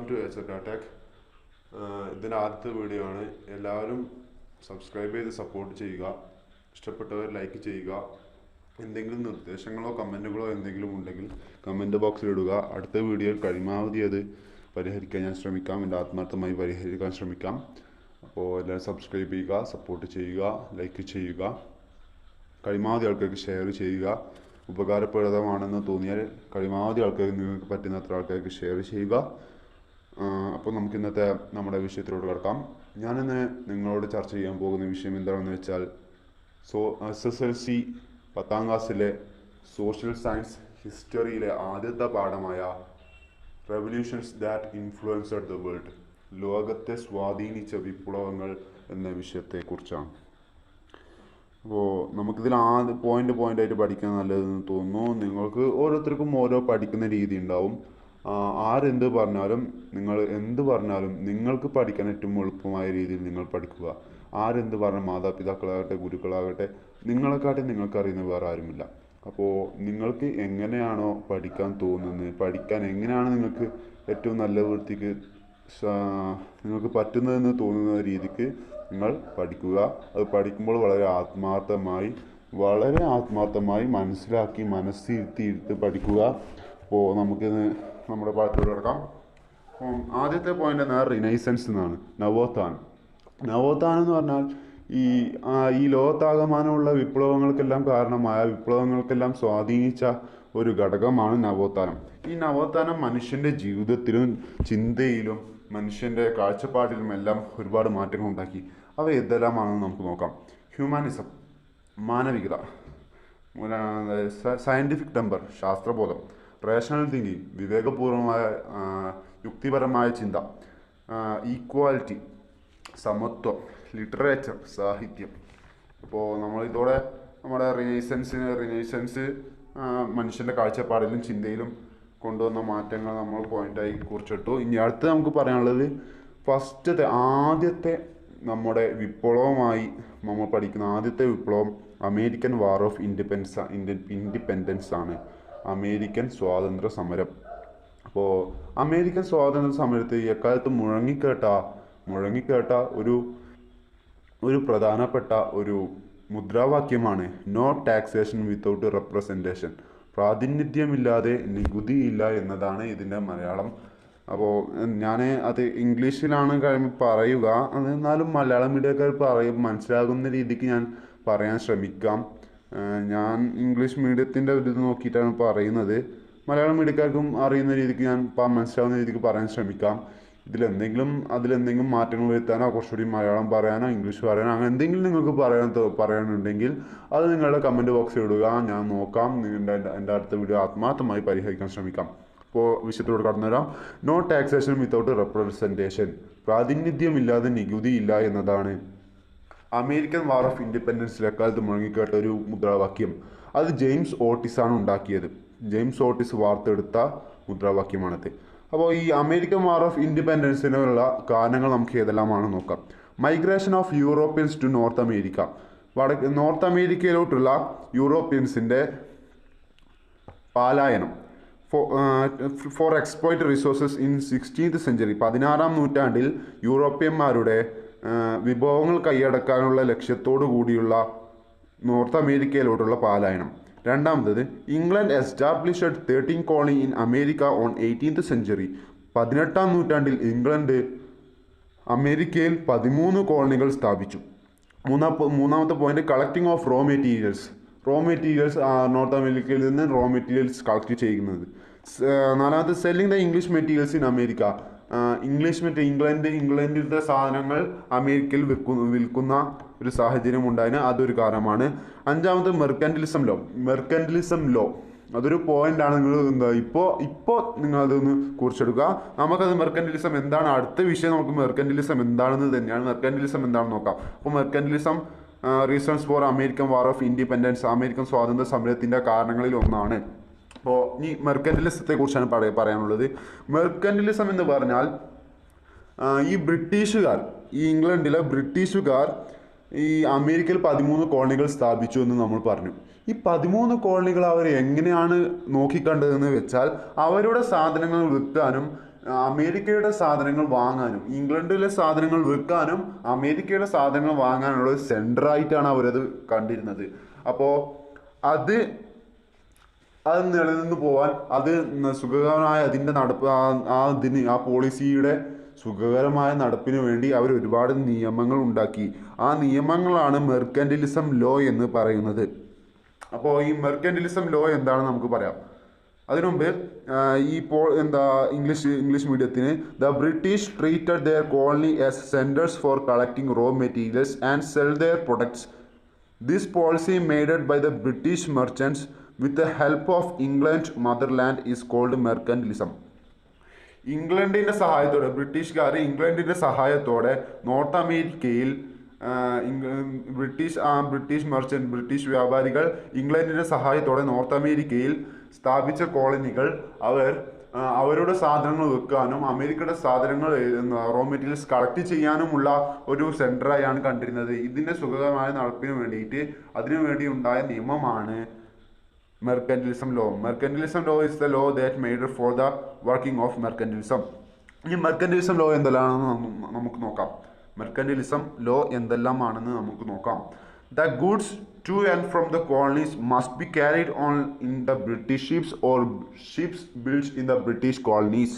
Welcome to tech. ഇതിൻ്റെ ആദ്യത്തെ video ആണ്. എല്ലാവരും സബ്സ്ക്രൈബ് ചെയ്ത് സപ്പോർട്ട് ചെയ്യുക. ഇഷ്ടപ്പെട്ടവർ ലൈക്ക് ചെയ്യുക. എന്തെങ്കിലും നിർദ്ദേശങ്ങളോ കമൻറ്റുകളോ എന്തെങ്കിലും ഉണ്ടെങ്കിൽ കമൻറ്റ് ബോക്സിൽ ഇടുക. അടുത്ത വീഡിയോയിൽ കഴിയുമാവധി അത് പരിഹരിക്കാൻ ഞാൻ ശ്രമിക്കാം. എൻ്റെ ആത്മാർത്ഥമായി പരിഹരിക്കാൻ ശ്രമിക്കാം. അപ്പോൾ എല്ലാവരും സബ്സ്ക്രൈബ് ചെയ്യുക, സപ്പോർട്ട് ചെയ്യുക, ലൈക്ക് ചെയ്യുക. കഴിയുമാവധി ആൾക്കാർക്ക് ഷെയർ ചെയ്യുക. ഉപകാരപ്രദമാണെന്ന് തോന്നിയാൽ കഴിയുമാവധി ആൾക്കാർക്ക് നിങ്ങൾക്ക് പറ്റുന്നത്ര ആൾക്കാർക്ക് ഷെയർ ചെയ്യുക. അപ്പോൾ നമുക്ക് ഇന്നത്തെ നമ്മുടെ വിഷയത്തിലോട്ട് കിടക്കാം. ഞാനിന്ന് നിങ്ങളോട് ചർച്ച ചെയ്യാൻ പോകുന്ന വിഷയം എന്താണെന്ന് വെച്ചാൽ SSLC 10ാം ക്ലാസ്സിലെ സോഷ്യൽ സയൻസ് ഹിസ്റ്ററിയിലെ ആദ്യത്തെ പാഠമായ revolutions that influenced the world, ലോകത്തെ സ്വാധീനിച്ച വിപ്ലവങ്ങൾ എന്ന വിഷയത്തെക്കുറിച്ചാണ്. അപ്പോൾ നമുക്കിതിൽ പോയിൻ്റായിട്ട് പഠിക്കാൻ നല്ലതെന്ന് തോന്നുന്നു. നിങ്ങൾക്ക് ഓരോരുത്തർക്കും ഓരോ പഠിക്കുന്ന രീതി ഉണ്ടാവും. ആരെന്ത് പറഞ്ഞാലും നിങ്ങൾക്ക് പഠിക്കാൻ ഏറ്റവും എളുപ്പമായ രീതിയിൽ നിങ്ങൾ പഠിക്കുക. ആരെന്ത് പറഞ്ഞാൽ മാതാപിതാക്കളാകട്ടെ ഗുരുക്കളാകട്ടെ നിങ്ങളെക്കാട്ടി നിങ്ങൾക്കറിയുന്ന വേറെ ആരുമില്ല. അപ്പോൾ നിങ്ങൾക്ക് എങ്ങനെയാണോ പഠിക്കാൻ തോന്നുന്നത്, പഠിക്കാൻ എങ്ങനെയാണ് നിങ്ങൾക്ക് ഏറ്റവും നല്ല വൃത്തിക്ക് നിങ്ങൾക്ക് പറ്റുന്നതെന്ന് തോന്നുന്ന രീതിക്ക് നിങ്ങൾ പഠിക്കുക. അത് പഠിക്കുമ്പോൾ വളരെ ആത്മാർത്ഥമായി മനസ്സിലാക്കി മനസ്സിരുത്തി പഠിക്കുക. അപ്പോൾ നമുക്കിന്ന് നമ്മുടെ പാഠത്തിലൂടെ കിടക്കാം. ആദ്യത്തെ പോയിന്റ് എന്നാൽ റിനൈസൻസ് എന്നാണ്. നവോത്ഥാനം എന്ന് പറഞ്ഞാൽ ഈ ലോകത്താകമാനമുള്ള വിപ്ലവങ്ങൾക്കെല്ലാം സ്വാധീനിച്ച ഒരു ഘടകമാണ് നവോത്ഥാനം. ഈ നവോത്ഥാനം മനുഷ്യൻ്റെ ജീവിതത്തിലും ചിന്തയിലും മനുഷ്യൻ്റെ കാഴ്ചപ്പാടിലും എല്ലാം ഒരുപാട് മാറ്റങ്ങൾ ഉണ്ടാക്കി. അവ ഏതെല്ലാമാണെന്ന് നമുക്ക് നോക്കാം. ഹ്യൂമാനിസം, മാനവികത, സയൻറ്റിഫിക് ടെമ്പർ, ശാസ്ത്രബോധം, റേഷണൽ തിങ്കിങ്, വിവേകപൂർവമായ യുക്തിപരമായ ചിന്ത, ഈക്വാലിറ്റി, സമത്വം, ലിറ്ററേച്ചർ, സാഹിത്യം. അപ്പോൾ നമ്മളിതോടെ നമ്മുടെ റിനൈസൻസ് മനുഷ്യൻ്റെ കാഴ്ചപ്പാടിലും ചിന്തയിലും കൊണ്ടുവന്ന മാറ്റങ്ങൾ നമ്മൾ പോയിന്റായി കുറിച്ചിട്ടു. ഇനി അടുത്ത് നമുക്ക് പറയാനുള്ളത് ആദ്യത്തെ നമ്മുടെ വിപ്ലവമായി നമ്മൾ പഠിക്കുന്ന ആദ്യത്തെ വിപ്ലവം അമേരിക്കൻ വാർ ഓഫ് ഇൻഡിപെൻഡൻസ് ആണ്. അമേരിക്കൻ സ്വാതന്ത്ര്യ സമരം. അപ്പോൾ അമേരിക്കൻ സ്വാതന്ത്ര്യ സമരത്തിൽ എക്കാലത്ത് മുഴങ്ങിക്കേട്ട ഒരു പ്രധാനപ്പെട്ട ഒരു മുദ്രാവാക്യമാണ് നോ ടാക്സേഷൻ വിത്തൗട്ട് റെപ്രസെൻറ്റേഷൻ. പ്രാതിനിധ്യമില്ലാതെ നികുതിയില്ല എന്നതാണ് ഇതിൻ്റെ മലയാളം. അപ്പോൾ ഞാൻ അത് ഇംഗ്ലീഷിലാണ് പറയുക. എന്നാലും മലയാളം മീഡിയക്കാർ മനസ്സിലാകുന്ന രീതിക്ക് ഞാൻ പറയാൻ ശ്രമിക്കാം. ഞാൻ ഇംഗ്ലീഷ് മീഡിയത്തിൻ്റെ ഒരു ഇത് നോക്കിയിട്ടാണ് പറയുന്നത്. മലയാളം മീഡിയക്കാർക്കും അറിയുന്ന രീതിക്ക് ഞാൻ മനസ്സിലാവുന്ന രീതിക്ക് പറയാൻ ശ്രമിക്കാം. അതിലെന്തെങ്കിലും മാറ്റങ്ങൾ വരുത്താനോ കുറച്ചുകൂടി മലയാളം പറയാനോ ഇംഗ്ലീഷ് പറയാനോ അങ്ങനെ എന്തെങ്കിലും നിങ്ങൾക്ക് പറയാനുണ്ടെങ്കിൽ അത് നിങ്ങളുടെ കമൻറ്റ് ബോക്സിൽ ഇടുക. ഞാൻ നോക്കാം. എൻ്റെ അടുത്ത വീഡിയോ ആത്മാർത്ഥമായി പരിഹരിക്കാൻ ശ്രമിക്കാം. ഇപ്പോൾ വിഷയത്തിലൂടെ കടന്നു വരാം. No taxation without representation. പ്രാതിനിധ്യമില്ലാതെ നികുതിയില്ല എന്നതാണ് അമേരിക്കൻ വാർ ഓഫ് ഇൻഡിപെൻഡൻസിൽ എക്കാലത്ത് മുഴങ്ങിക്കേട്ട ഒരു മുദ്രാവാക്യം. അത് ജെയിംസ് ഓട്ടിസാണ് ഉണ്ടാക്കിയത്. ജെയിംസ് ഓട്ടിസ് വാർത്തെടുത്ത മുദ്രാവാക്യമാണത്. അപ്പോൾ ഈ അമേരിക്കൻ വാർ ഓഫ് ഇൻഡിപെൻഡൻസിനുള്ള കാരണങ്ങൾ നമുക്ക് ഏതെല്ലാമാണെന്ന് നോക്കാം. Migration of Europeans to North America. North അമേരിക്കയിലോട്ടുള്ള യൂറോപ്യൻസിൻ്റെ പലായനം. For exploit resources in 16th century. 16ാം നൂറ്റാണ്ടിൽ യൂറോപ്യന്മാരുടെ വിഭവങ്ങൾ കൈയടക്കാനുള്ള ലക്ഷ്യത്തോടു കൂടിയുള്ള നോർത്ത് അമേരിക്കയിലോട്ടുള്ള പലായനം. രണ്ടാമത്തത് England established 13 colony in America on 18th century. 18ാം നൂറ്റാണ്ടിൽ ഇംഗ്ലണ്ട് അമേരിക്കയിൽ 13 കോളനികൾ സ്ഥാപിച്ചു. മൂന്നാമത്തെ point collecting of raw materials. North അമേരിക്കയിൽ നിന്ന് റോ മെറ്റീരിയൽസ് കളക്ട് ചെയ്യുന്നത്. നാലാമത്തെ selling the English materials in America. ഇംഗ്ലണ്ടിൻ്റെ സാധനങ്ങൾ അമേരിക്കയിൽ വിൽക്കുന്ന ഒരു സാഹചര്യം ഉണ്ടായതിന് അതൊരു കാരണമാണ്. അഞ്ചാമത് മെർക്കന്റിലിസം ലോ. അതൊരു പോയിന്റാണ്. ഇപ്പോൾ നിങ്ങൾ അതൊന്ന് കുറിച്ചെടുക്കുക. നമുക്കത് മെർക്കന്റിലിസം എന്താണ്, അടുത്ത വിഷയം നമുക്ക് മെർക്കന്റിലിസം എന്താണെന്ന് തന്നെയാണ്. മെർക്കന്റിലിസം എന്താണെന്ന് നോക്കാം. അപ്പോൾ mercantilism reasons for American war of independence, American സ്വാതന്ത്ര്യ സമരത്തിൻ്റെ കാരണങ്ങളിൽ ഒന്നാണ്. അപ്പോൾ ഈ മെർക്കന്റിലിസത്തെ കുറിച്ചാണ് പറയാനുള്ളത്. മെർക്കന്റിലിസം എന്ന് പറഞ്ഞാൽ ഈ ഇംഗ്ലണ്ടിലെ ബ്രിട്ടീഷുകാർ ഈ അമേരിക്കയിൽ 13 കോളനികൾ സ്ഥാപിച്ചു എന്ന് നമ്മൾ പറഞ്ഞു. ഈ 13 കോളനികൾ അവർ എങ്ങനെയാണ് നോക്കിക്കണ്ടതെന്ന് വെച്ചാൽ അവരുടെ സാധനങ്ങൾ വിൽക്കാനും അമേരിക്കയുടെ സാധനങ്ങൾ വാങ്ങാനും ഇംഗ്ലണ്ടിലെ സാധനങ്ങൾ വിൽക്കാനും അമേരിക്കയുടെ സാധനങ്ങൾ വാങ്ങാനുള്ള ഒരു സെൻറ്ററായിട്ടാണ് അവരത് കണ്ടിരുന്നത്. അപ്പോൾ അത് നിലനിന്ന് പോകാൻ അത് സുഖകരമായ അതിൻ്റെ നടപ്പ് ആ പോളിസിയുടെ സുഖകരമായ നടപ്പിന് വേണ്ടി അവർ ഒരുപാട് നിയമങ്ങൾ ഉണ്ടാക്കി. ആ നിയമങ്ങളാണ് മെർക്കൻറ്റിലിസം ലോ എന്ന് പറയുന്നത്. അപ്പോൾ ഈ മെർക്കൻറ്റിലിസം ലോ എന്താണെന്ന് നമുക്ക് പറയാം. അതിനു മുമ്പ് ഇംഗ്ലീഷ് മീഡിയത്തിന് the British treated their colony as centres for collecting raw materials and sell their products. This policy maded by the British merchants with the help of England motherland is called mercantilism. ഇംഗ്ലണ്ടിൻ്റെ സഹായത്തോടെ ബ്രിട്ടീഷുകാർ ഇംഗ്ലണ്ടിൻ്റെ സഹായത്തോടെ north അമേരിക്കയിൽ British വ്യാപാരികൾ ഇംഗ്ലണ്ടിൻ്റെ സഹായത്തോടെ north അമേരിക്കയിൽ സ്ഥാപിച്ച കോളനികൾ അവരുടെ സാധനങ്ങൾ വിൽക്കാനും അമേരിക്കയുടെ സാധനങ്ങൾ റോ മെറ്റീരിയൽസ് കളക്ട് ചെയ്യാനുമുള്ള ഒരു സെൻറ്ററായാണ് കണ്ടിരുന്നത്. ഇതിൻ്റെ സുഖകരമായ നടപ്പിന് വേണ്ടിയിട്ട് അതിനുവേണ്ടി ഉണ്ടായ നിയമമാണ് mercantilism law. Mercantilism law is the law that made for the working of mercantilism. ഈ മെർക്കൻറ്റിലിസം ലോ എന്തെല്ലാമാണെന്ന് നമുക്ക് നോക്കാം. മെർക്കൻറ്റിലിസം ലോ എന്തെല്ലാമാണെന്ന് നമുക്ക് നോക്കാം. The goods to and from the colonies must be carried on in the British ships or ships built in the British colonies.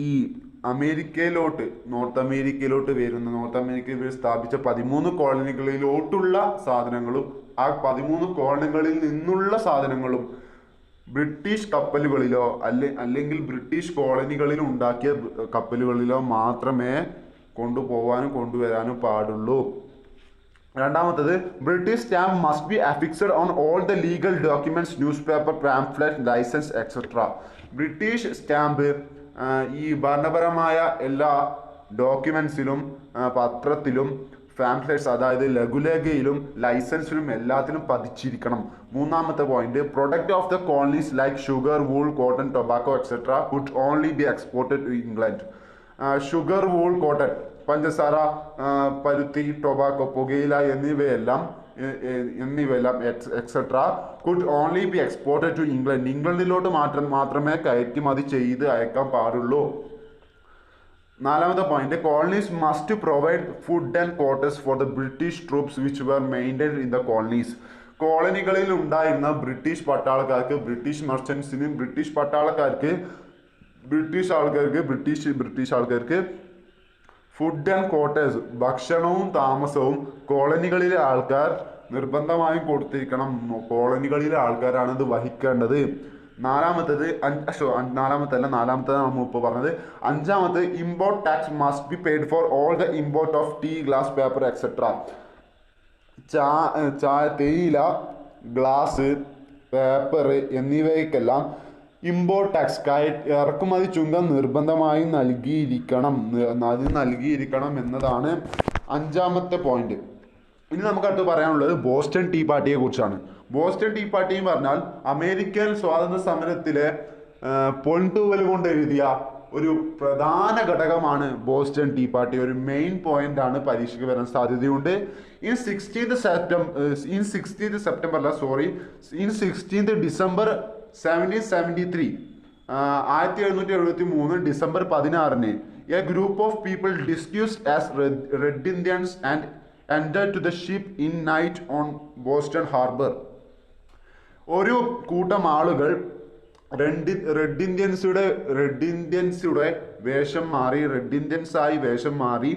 ഈ north അമേരിക്കയിൽ സ്ഥാപിച്ച 13 കോളനികളിലോട്ടുള്ള സാധനങ്ങളും ആ 13 കോളനികളിൽ നിന്നുള്ള സാധനങ്ങളും ബ്രിട്ടീഷ് കപ്പലുകളിലോ അല്ലെങ്കിൽ ബ്രിട്ടീഷ് കോളനികളിൽ ഉണ്ടാക്കിയ കപ്പലുകളിലോ മാത്രമേ കൊണ്ടുപോകാനും കൊണ്ടുവരാനും പാടുള്ളൂ. രണ്ടാമത്തത് British stamp must be affixed on all the legal documents newspaper pamphlet license etcetera. British stamp ഈ ഭരണപരമായ എല്ലാ ഡോക്യുമെന്റ്സിലും പത്രത്തിലും പാംഫ്ലെറ്റ്സ് അതായത് ലഘുലേഖയിലും ലൈസൻസിലും എല്ലാത്തിലും പതിച്ചിരിക്കണം. മൂന്നാമത്തെ point product of the colonies like sugar wool cotton tobacco etcetera could only be exported to England. Sugar wool cotton പഞ്ചസാര പരുത്തി ടൊബാക്കോ പുകയില എന്നിവയെല്ലാം etcetera could only be exported to ഇംഗ്ലണ്ടിലോട്ട് മാത്രമേ കയറ്റുമതി ചെയ്ത് അയക്കാൻ പാടുള്ളൂ. നാലാമത്തെ point colonies must provide food and quarters for the British troops which were maintained in the colonies. കോളനികളിൽ ഉണ്ടായിരുന്ന ബ്രിട്ടീഷ് പട്ടാളക്കാർക്ക് ബ്രിട്ടീഷ് മെർച്ചൻസിന് ബ്രിട്ടീഷ് ആൾക്കാർക്ക് ഫുഡ് ആൻഡ് ക്വാർട്ടേഴ്സ് ഭക്ഷണവും താമസവും കോളനികളിലെ ആൾക്കാർ നിർബന്ധമായും കൊടുത്തിരിക്കണം. കോളനികളിലെ ആൾക്കാരാണ് ഇത് വഹിക്കേണ്ടത്. നാലാമത്താണ് ഇപ്പോൾ പറഞ്ഞത്. അഞ്ചാമത് import tax must be paid for all the import of tea glass paper etcetera. തേയില ഗ്ലാസ് പേപ്പർ എന്നിവയ്ക്കെല്ലാം ഇമ്പോർട്ട് ടാക്സ് ഇറക്കുമതി ചുങ്കം നിർബന്ധമായും നൽകിയിരിക്കണം എന്നതാണ് അഞ്ചാമത്തെ പോയിന്റ്. ഇനി നമുക്ക് അടുത്ത് പറയാനുള്ളത് ബോസ്റ്റൺ ടീ പാർട്ടിയെ കുറിച്ചാണ്. ബോസ്റ്റൺ ടീ പാർട്ടി എന്ന് പറഞ്ഞാൽ അമേരിക്കൻ സ്വാതന്ത്ര്യ സമരത്തിലെ പൊൻതൂവൽ കൊണ്ട് എഴുതിയ ഒരു പ്രധാന ഘടകമാണ് ബോസ്റ്റൺ ടീ പാർട്ടി. ഒരു മെയിൻ പോയിന്റ് ആണ്, പരീക്ഷയ്ക്ക് വരാൻ സാധ്യതയുണ്ട്. In 16th December 1773 1773 December 16 a group of people disguised as red Indians and entered to the ship in night on Boston Harbor. ഒരു കൂട്ടം ആളുകൾ റെഡ് ഇന്ത്യൻസിയുടെ വേഷം മാറി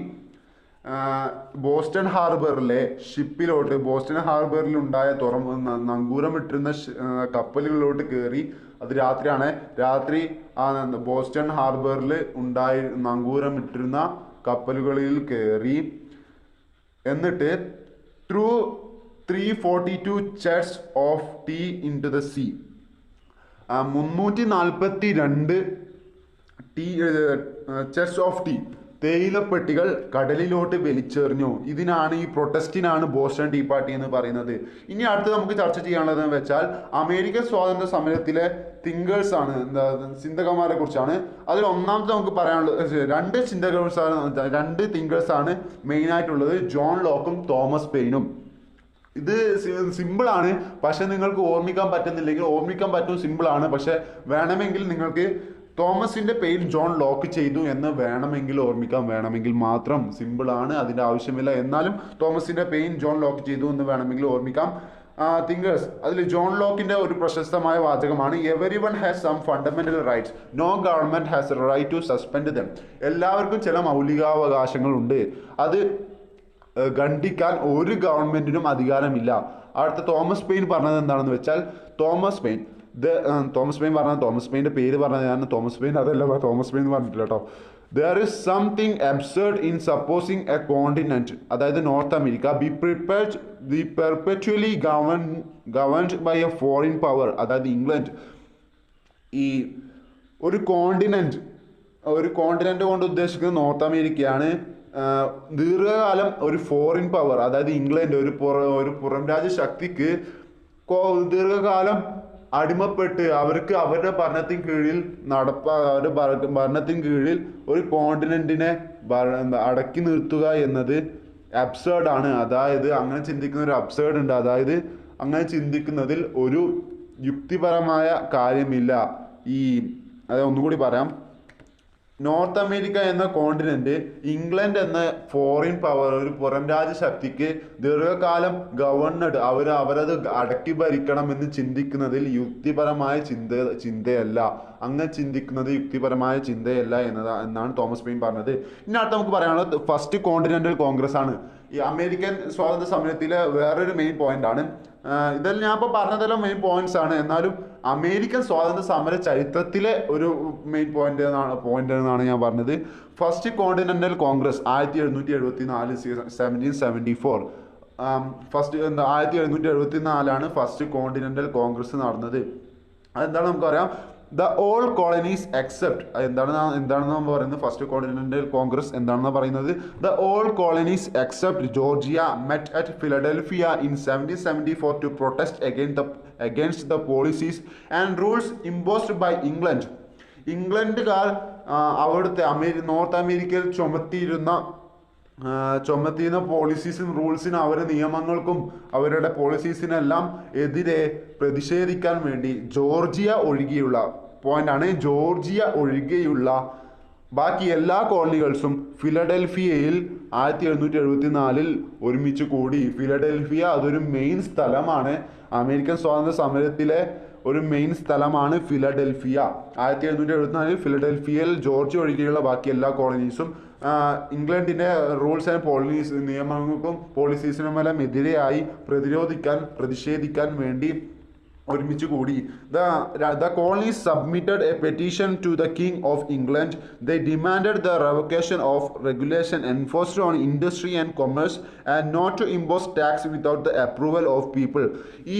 ബോസ്റ്റൺ ഹാർബറിലുണ്ടായ നങ്കൂരമിട്ടിരുന്ന കപ്പലുകളിലോട്ട് കയറി. അത് രാത്രിയാണ്. രാത്രി ബോസ്റ്റൺ ഹാർബറിൽ നങ്കൂരമിട്ടിരുന്ന കപ്പലുകളിൽ കയറി. എന്നിട്ട് threw 342 chests of tea into the sea 342 chests of tea തേയിലപ്പെട്ടികൾ കടലിലോട്ട് വലിച്ചെറിഞ്ഞു. ഇതിനാണ് ഈ പ്രൊട്ടസ്റ്റിനാണ് ബോസ്റ്റൺ ടീ പാർട്ടി എന്ന് പറയുന്നത്. ഇനി അടുത്ത് നമുക്ക് ചർച്ച ചെയ്യാനുള്ളതെന്ന് വെച്ചാൽ അമേരിക്കൻ സ്വാതന്ത്ര്യ സമരത്തിലെ ചിന്തകന്മാരെ കുറിച്ചാണ്. അതിൽ ഒന്നാമത്തെ നമുക്ക് പറയാനുള്ളത് രണ്ട് തിങ്കേഴ്സാണ് മെയിനായിട്ടുള്ളത്, ജോൺ ലോക്കും തോമസ് പെയിനും. ഇത് സിമ്പിളാണ്, പക്ഷെ നിങ്ങൾക്ക് ഓർമ്മിക്കാൻ പറ്റുന്നില്ലെങ്കിൽ ഓർമ്മിക്കാൻ പറ്റും, സിമ്പിളാണ്. പക്ഷെ വേണമെങ്കിൽ നിങ്ങൾക്ക് തോമസിന്റെ പേര് ജോൺ ലോക്ക് ചെയ്തു എന്ന് വേണമെങ്കിൽ ഓർമ്മിക്കാം, വേണമെങ്കിൽ മാത്രം. സിമ്പിളാണ്, അതിന്റെ ആവശ്യമില്ല. എന്നാലും തോമസിന്റെ പെയിൻ ജോൺ ലോക്ക് ചെയ്തു എന്ന് വേണമെങ്കിൽ ഓർമ്മിക്കാം. തിങ്കേഴ്സ്, അതിൽ ജോൺ ലോക്കിന്റെ ഒരു പ്രശസ്തമായ വാചകമാണ് every one has some fundamental rights, no government has right to suspend them. എല്ലാവർക്കും ചില മൗലികാവകാശങ്ങളുണ്ട്, അത് ഖണ്ഡിക്കാൻ ഒരു ഗവൺമെന്റിനും അധികാരമില്ല. അടുത്ത തോമസ് പെയിൻ പറഞ്ഞത് എന്താണെന്ന് വെച്ചാൽ, തോമസ് പെയിൻ പറഞ്ഞത്, തോമസ് പെയിൻ്റെ പേര് പറഞ്ഞത് ഞാൻ തോമസ് പെയിൻ അതല്ല, തോമസ് പെയിൻ എന്ന് പറഞ്ഞിട്ടില്ല കേട്ടോ. There is something absurd in supposing a continent, അതായത് North America, be perpetually governed by a foreign power, അതായത് ഇംഗ്ലണ്ട്. ഈ ഒരു കോണ്ടിനെന്റ് കൊണ്ട് ഉദ്ദേശിക്കുന്നത് നോർത്ത് അമേരിക്കയാണ്. ദീർഘകാലം ഒരു ഫോറിൻ പവർ, അതായത് ഇംഗ്ലണ്ട്, ഒരു പുറം രാജ്യ ശക്തിക്ക് ദീർഘകാലം അടിമപ്പെട്ട് അവർക്ക് അവരുടെ ഭരണത്തിന് കീഴിൽ ഭരണത്തിന് കീഴിൽ ഒരു കോണ്ടിനെന്റിനെ അടക്കി നിർത്തുക എന്നത് അബ്സേർഡ് ആണ്. അതായത് അങ്ങനെ ചിന്തിക്കുന്ന ഒരു അബ്സേർഡ് ഉണ്ട്, അതായത് അങ്ങനെ ചിന്തിക്കുന്നതിൽ ഒരു യുക്തിപരമായ കാര്യമില്ല. അത് ഒന്നുകൂടി പറയാം. നോർത്ത് അമേരിക്ക എന്ന കോണ്ടിനെന്റ് ഇംഗ്ലണ്ട് എന്ന ഫോറിൻ പവർ, ഒരു പുറം രാജ്യ ശക്തിക്ക് ദീർഘകാലം ഗവർണഡ്, അവരത് അടക്കി ഭരിക്കണം എന്ന് ചിന്തിക്കുന്നതിൽ യുക്തിപരമായ ചിന്തയല്ല. അങ്ങനെ ചിന്തിക്കുന്നത് യുക്തിപരമായ ചിന്തയല്ല എന്നാണ് തോമസ് പെയിൻ പറഞ്ഞത്. ഇനി അടുത്ത് നമുക്ക് പറയാനുള്ളത് ഫസ്റ്റ് കോണ്ടിനെന്റൽ കോൺഗ്രസ് ആണ്. ഈ അമേരിക്കൻ സ്വാതന്ത്ര്യ സമരത്തിലെ വേറൊരു മെയിൻ പോയിന്റ് ആണ്. ഇതെല്ലാം ഞാൻ ഇപ്പോൾ പറഞ്ഞതെല്ലാം മെയിൻ പോയിന്റ്സ് ആണ്. എന്നാലും അമേരിക്കൻ സ്വാതന്ത്ര്യ സമര ചരിത്രത്തിലെ ഒരു മെയിൻ പോയിന്റ് എന്നാണ് ഞാൻ പറഞ്ഞത്. First continental Congress 1774, 1774. First 1774 first continental Congress നടന്നത്. അതെന്താണ് നമുക്കറിയാം. ദ ഓൾ കോളനീസ് എക്സെപ്റ്റ്, എന്താണെന്ന് നമ്മൾ പറയുന്നത്, ഫസ്റ്റ് കോണ്ടിനെന്റൽ കോൺഗ്രസ് എന്താണെന്ന് പറയുന്നത്, the all colonies except Georgia met at Philadelphia in 1774 to protest against the policies and rules imposed by England. ഇംഗ്ലണ്ടുകാർ അവിടുത്തെ നോർത്ത് അമേരിക്കയിൽ ചുമത്തിയിരുന്ന പോളിസീസും റൂൾസിനും അവരുടെ നിയമങ്ങൾക്കും അവരുടെ പോളിസീസിനെല്ലാം എതിരെ പ്രതിഷേധിക്കാൻ വേണ്ടി ജോർജിയ ഒഴികെയുള്ള ബാക്കി എല്ലാ കോളനികൾസും ഫിലഡൽഫിയയിൽ 1774 ഒരുമിച്ച് കൂടി. ഫിലഡൽഫിയ അതൊരു മെയിൻ സ്ഥലമാണ്, അമേരിക്കൻ സ്വാതന്ത്ര്യ സമരത്തിലെ ഒരു മെയിൻ സ്ഥലമാണ് ഫിലഡൽഫിയ. 1774 ഫിലഡൽഫിയയിൽ ജോർജിയ ഒഴികെയുള്ള ബാക്കി എല്ലാ കോളനീസും ഇംഗ്ലണ്ടിന്റെ റൂൾസ് ആൻഡ് നിയമങ്ങൾക്കും പോളിസീസിനുമെല്ലാം എതിരെയായി പ്രതിഷേധിക്കാൻ വേണ്ടി ഒരുമിച്ച് കൂടി. The colonies submitted a petition to the King of England. They demanded the revocation of regulation enforced on industry and commerce and not to impose tax without the approval of people. ഈ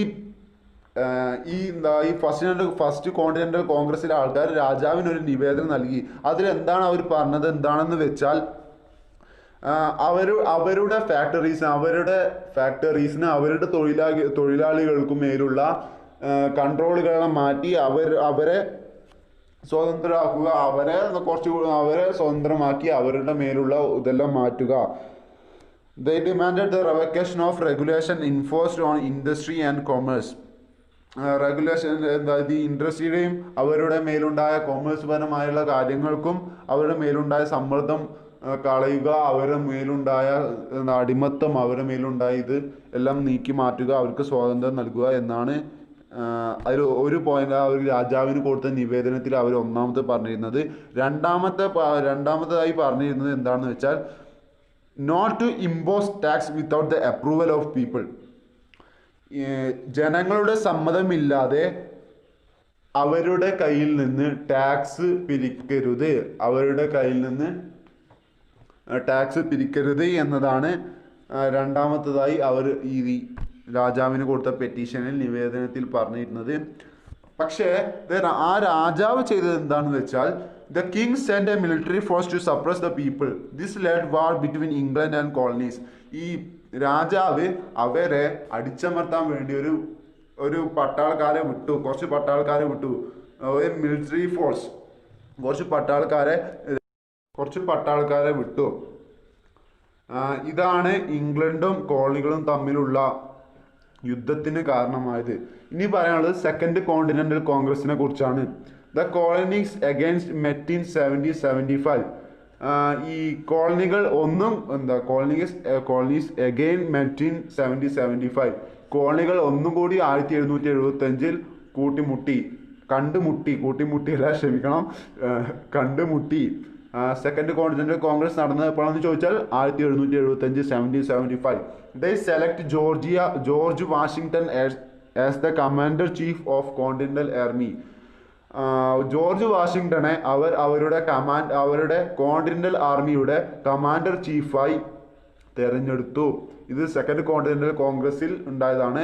first continental കോൺഗ്രസിലെ ആൾക്കാർ രാജാവിന് ഒരു നിവേദനം നൽകി. അതിലെന്താണ് അവർ പറഞ്ഞത് എന്താണെന്ന് വെച്ചാൽ, അവരുടെ ഫാക്ടറീസിന് അവരുടെ തൊഴിലാളികൾക്ക് മേലുള്ള കൺട്രോളുകളെ മാറ്റി അവരെ സ്വതന്ത്രമാക്കുക, അവരെ സ്വതന്ത്രമാക്കി അവരുടെ മേലുള്ള ഇതെല്ലാം മാറ്റുക. They demanded the revocation of regulation enforced on industry and commerce. Regulation ഈ ഇൻഡസ്ട്രിയുടെയും അവരുടെ മേലുണ്ടായ കൊമേഴ്സ് പരമായുള്ള കാര്യങ്ങൾക്കും അവരുടെ മേലുണ്ടായ സമ്മർദ്ദം കളയുക, അവരുടെ മേലുണ്ടായ അടിമത്തം, അവരുടെ മേലുണ്ടായ ഇത് എല്ലാം നീക്കി മാറ്റുക, അവർക്ക് സ്വാതന്ത്ര്യം നൽകുക എന്നാണ് അതിൽ ഒരു പോയിന്റ് അവർ രാജാവിന് കൊടുത്ത നിവേദനത്തിൽ അവർ ഒന്നാമത് പറഞ്ഞിരുന്നത്. രണ്ടാമതായി പറഞ്ഞിരുന്നത് എന്താണെന്ന് വെച്ചാൽ, not to impose tax without the approval of people. ജനങ്ങളുടെ സമ്മതമില്ലാതെ അവരുടെ കയ്യിൽ നിന്ന് ടാക്സ് പിരിക്കരുത് എന്നതാണ് രണ്ടാമത്തതായി അവർ ഈ രാജാവിന് കൊടുത്ത പെറ്റീഷനിൽ നിവേദനത്തിൽ പറഞ്ഞിരുന്നത്. പക്ഷേ ആ രാജാവ് ചെയ്തത് എന്താണെന്ന് വെച്ചാൽ, the king send a military force to suppress the people. This led war between England and colonies. ഈ രാജാവ് അവരെ അടിച്ചമർത്താൻ വേണ്ടി കുറച്ച് പട്ടാൾക്കാരെ വിട്ടു, ഒരു മിലിറ്ററി ഫോഴ്സ് കുറച്ച് പട്ടാൾക്കാരെ വിട്ടു. ഇതാണ് ഇംഗ്ലണ്ടും കോളനികളും തമ്മിലുള്ള യുദ്ധത്തിന് കാരണമായത്. ഇനി പറയാനുള്ളത് സെക്കൻഡ് കോണ്ടിനെന്റൽ കോൺഗ്രസിനെ കുറിച്ചാണ്. The colonies against met in 1775. ഈ കോളനികൾ ഒന്നും കോളനീസ് അഗെയിൻ മെറ്റ് ഇൻ 1775. കോളനികൾ ഒന്നും കൂടി 1775 കണ്ടുമുട്ടി. സെക്കൻഡ് കോണ്ടിനെന്റൽ കോൺഗ്രസ് നടന്നത് എപ്പോഴാണെന്ന് ചോദിച്ചാൽ 1775, 1775. They select George Washington as the commander chief of Continental Army. George വാഷിങ്ടണെ അവരുടെ കോണ്ടിനെന്റൽ ആർമിയുടെ കമാൻഡർ ചീഫായി തിരഞ്ഞെടുത്തു. ഇത് സെക്കൻഡ് കോണ്ടിനെന്റൽ കോൺഗ്രസിൽ ഉണ്ടായതാണ്.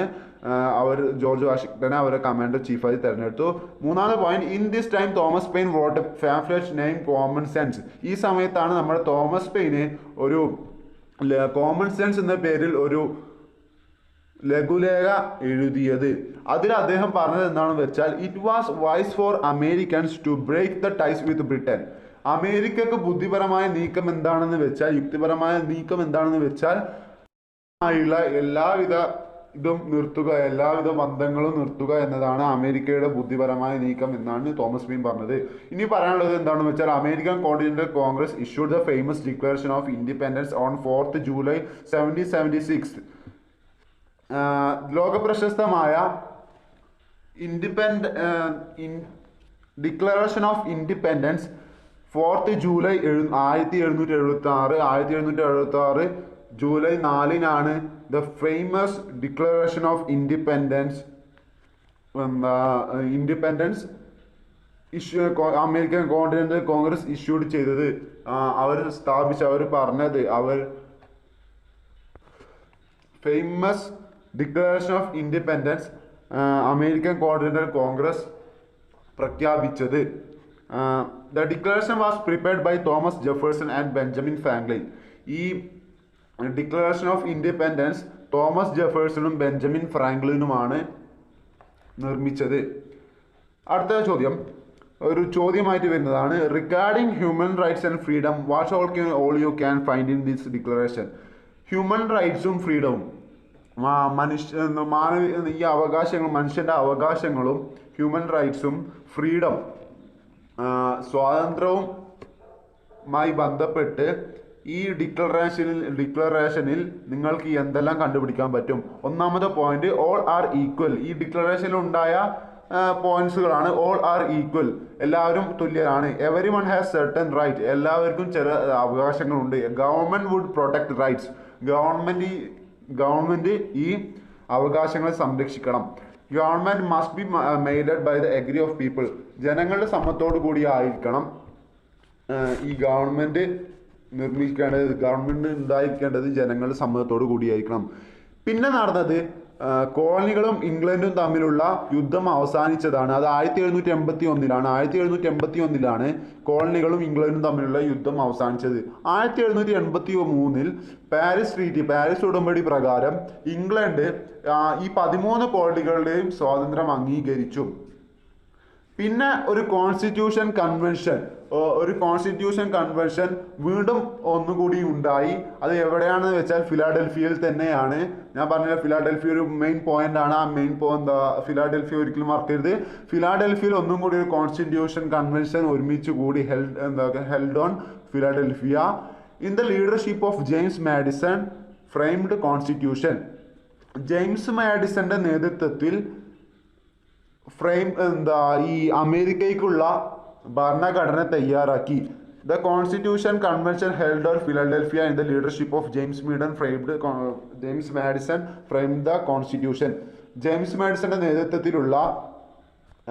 ജോർജ് വാഷിങ്ടനെ അവരുടെ കമാൻഡർ ചീഫായി തിരഞ്ഞെടുത്തു. മൂന്നാമത്തെ point, in this time Thomas pain wrote a pamphlet named common sense. ഈ സമയത്താണ് നമ്മുടെ തോമസ് പെയിന് ഒരു കോമൺ സെൻസ് എന്ന പേരിൽ ഒരു ലഘുലേഖ എഴുതിയത്. അതിൽ അദ്ദേഹം പറഞ്ഞത് എന്താണെന്ന് വെച്ചാൽ, it was wise for Americans to break the ties with Britain. അമേരിക്കക്ക് യുക്തിപരമായ നീക്കം എന്താണെന്ന് വെച്ചാൽ എല്ലാവിധ ബന്ധങ്ങളും നിർത്തുക എന്നതാണ് അമേരിക്കയുടെ ബുദ്ധിപരമായ നീക്കം എന്നാണ് തോമസ് പെയിൻ പറഞ്ഞത്. ഇനി പറയാനുള്ളത് എന്താണെന്ന് വെച്ചാൽ, American Continental Congress issued the famous Declaration of Independence on 4th July 1776. ലോകപ്രശസ്തമായ Declaration of Independence 4th July 1776 July 4-നാണ് the famous Declaration of independence American Continental Congress issued ചെയ്തത്. Famous Declaration of independence American Continental Congress പ്രഖ്യാപിച്ചത്. The declaration was prepared by Thomas Jefferson and Benjamin Franklin. ഈ Declaration of Independence Thomas ജെഫേഴ്സണും Benjamin ഫ്രാങ്ക്ലിനുമാണ് നിർമ്മിച്ചത്. അടുത്ത ചോദ്യം ഒരു ചോദ്യമായിട്ട് വരുന്നതാണ്. Regarding human rights and freedom, what all you can find in this declaration. Human റൈറ്റ്സും ഫ്രീഡവും, മനുഷ്യൻ്റെ അവകാശങ്ങളും ഹ്യൂമൻ റൈറ്റ്സും ഫ്രീഡം സ്വാതന്ത്ര്യവുമായി ബന്ധപ്പെട്ട് ഈ ഡിക്ലറേഷനിൽ നിങ്ങൾക്ക് എന്തെല്ലാം കണ്ടുപിടിക്കാൻ പറ്റും? ഒന്നാമത്തെ പോയിന്റ്, ഓൾ ആർ ഈക്വൽ. ഈ ഡിക്ലറേഷനിൽ ഉണ്ടായ പോയിന്റ്സുകളാണ്. ഓൾ ആർ ഈക്വൽ, എല്ലാവരും തുല്യരാണ്. Every one has certain right, എല്ലാവർക്കും ചില അവകാശങ്ങളുണ്ട്. Government would protect rights, government ഈ അവകാശങ്ങളെ സംരക്ഷിക്കണം. Government must be made by the agree of people, ജനങ്ങളുടെ സമ്മതത്തോടു കൂടി ആയിരിക്കണം ഈ ഗവൺമെന്റ് ഉണ്ടായിരിക്കേണ്ടത് ജനങ്ങളുടെ സമ്മതത്തോടു കൂടിയായിരിക്കണം. പിന്നെ നടന്നത് കോളനികളും ഇംഗ്ലണ്ടും തമ്മിലുള്ള യുദ്ധം അവസാനിച്ചതാണ്. അത് 1781-ലാണ് കോളനികളും ഇംഗ്ലണ്ടും തമ്മിലുള്ള യുദ്ധം അവസാനിച്ചത്. 1783 പാരീസ് ഉടമ്പടി പ്രകാരം ഇംഗ്ലണ്ട് ഈ 13 കോളനികളുടെയും സ്വാതന്ത്ര്യം അംഗീകരിച്ചു. പിന്നെ ഒരു കോൺസ്റ്റിറ്റ്യൂഷൻ കൺവെൻഷൻ വീണ്ടും ഒന്നുകൂടി ഉണ്ടായി. അത് എവിടെയാണെന്ന് വെച്ചാൽ ഫിലാഡൽഫിയയിൽ തന്നെയാണ്. ഞാൻ പറഞ്ഞ ഫിലാഡൽഫിയ ഒരു മെയിൻ പോയിന്റ് ആണ്. ആ മെയിൻ ഫിലാഡൽഫിയ ഒരിക്കലും മറക്കരുത്. ഫിലാഡൽഫിയയിൽ ഒന്നും കൂടി ഒരു കോൺസ്റ്റിറ്റ്യൂഷൻ കൺവെൻഷൻ ഒരുമിച്ച് കൂടി held on Philadelphia. In the leadership of James Madison framed constitution. James മാഡിസന്റെ നേതൃത്വത്തിൽ ഈ അമേരിക്കയ്ക്കുള്ള ഭരണഘടന തയ്യാറാക്കി. The constitution convention held on Philadelphia in the leadership of James Madison framed the constitution. James മാഡിസന്റെ നേതൃത്വത്തിലുള്ള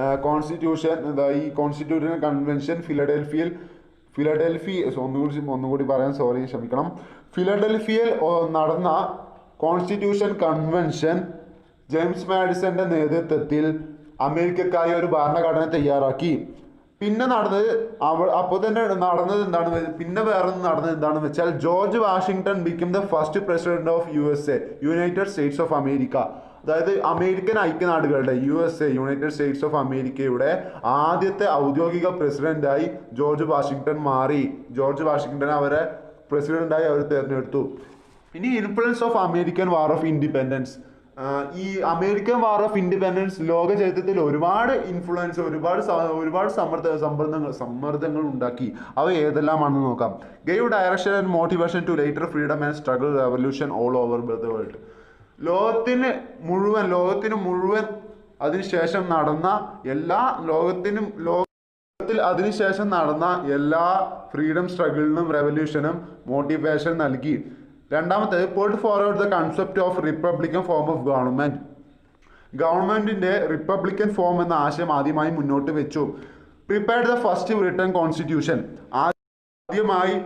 ഈ കോൺസ്റ്റിറ്റ്യൂഷൻ കൺവെൻഷൻ ഫിലഡൽഫിയയിൽ നടന്ന കോൺസ്റ്റിറ്റ്യൂഷൻ കൺവെൻഷൻ ജെയിംസ് മാഡിസന്റെ നേതൃത്വത്തിൽ അമേരിക്കക്കായി ഒരു ഭരണഘടന തയ്യാറാക്കി. പിന്നെ നടന്നത് എന്താണെന്ന് വെച്ചാൽ George Washington become the first president of United States of America. അതായത് അമേരിക്കൻ ഐക്യനാടുകളുടെ യുണൈറ്റഡ് സ്റ്റേറ്റ്സ് ഓഫ് അമേരിക്കയുടെ ആദ്യത്തെ ഔദ്യോഗിക പ്രസിഡന്റായി ജോർജ് വാഷിങ്ടൺ മാറി. അവരെ പ്രസിഡന്റായി അവർ തിരഞ്ഞെടുത്തു. ഇനി influence of American war of independence. ഈ അമേരിക്കൻ വാർ ഓഫ് ഇൻഡിപെൻഡൻസ് ലോക ചരിത്രത്തിൽ ഒരുപാട് ഇൻഫ്ലുവൻസ്, ഒരുപാട് സമ്മർദ്ദങ്ങൾ ഉണ്ടാക്കി. അവ ഏതെല്ലാമാണെന്ന് നോക്കാം. Gave direction and motivation to later freedom and struggle revolution all over the world. ലോകത്തിന് മുഴുവൻ അതിനുശേഷം നടന്ന എല്ലാ ഫ്രീഡം സ്ട്രഗിളിനും റെവല്യൂഷനും മോട്ടിവേഷൻ നൽകി. രണ്ടാമത്തേത് put forward the concept of republican form of ഗവൺമെന്റിന്റെ റിപ്പബ്ലിക്കൻ ഫോം എന്ന ആശയം ആദ്യമായി മുന്നോട്ട് വെച്ചു. Prepared the first written constitution. ആദ്യമായി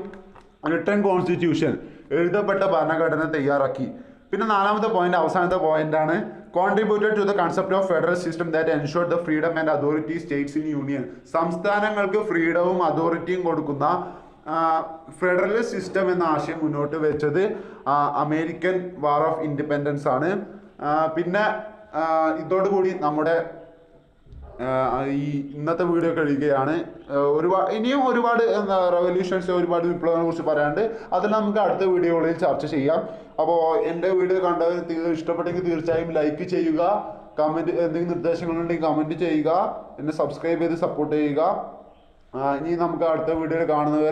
റിട്ടൺ കോൺസ്റ്റിറ്റ്യൂഷൻ, എഴുതപ്പെട്ട ഭരണഘടന തയ്യാറാക്കി. പിന്നെ നാലാമത്തെ പോയിന്റ്, അവസാനത്തെ പോയിന്റ് ആണ്, contributed to the concept of federal system that ensured the freedom and authority states in union. സംസ്ഥാനങ്ങൾക്ക് ഫ്രീഡവും അതോറിറ്റിയും കൊടുക്കുന്ന ഫെഡറൽ സിസ്റ്റം എന്ന ആശയം മുന്നോട്ട് വെച്ചത് അമേരിക്കൻ വാർ ഓഫ് ഇൻഡിപെൻഡൻസ് ആണ്. പിന്നെ ഇതോടുകൂടി നമ്മുടെ ഈ ഇന്നത്തെ വീഡിയോ കഴിയുകയാണ്. ഇനിയും ഒരുപാട് റെവല്യൂഷൻസ്, ഒരുപാട് വിപ്ലവങ്ങളെ കുറിച്ച് പറയാനുണ്ട്. അതെല്ലാം നമുക്ക് അടുത്ത വീഡിയോകളിൽ ചർച്ച ചെയ്യാം. അപ്പോൾ എൻ്റെ വീഡിയോ കണ്ടവർ ഇഷ്ടപ്പെട്ടെങ്കിൽ തീർച്ചയായും ലൈക്ക് ചെയ്യുക. കമൻറ്റ്, എന്തെങ്കിലും നിർദ്ദേശങ്ങളുണ്ടെങ്കിൽ കമൻറ്റ് ചെയ്യുക. എന്നെ സബ്സ്ക്രൈബ് ചെയ്ത് സപ്പോർട്ട് ചെയ്യുക. ഇനി നമുക്ക് അടുത്ത വീഡിയോയിൽ കാണുന്നവരെ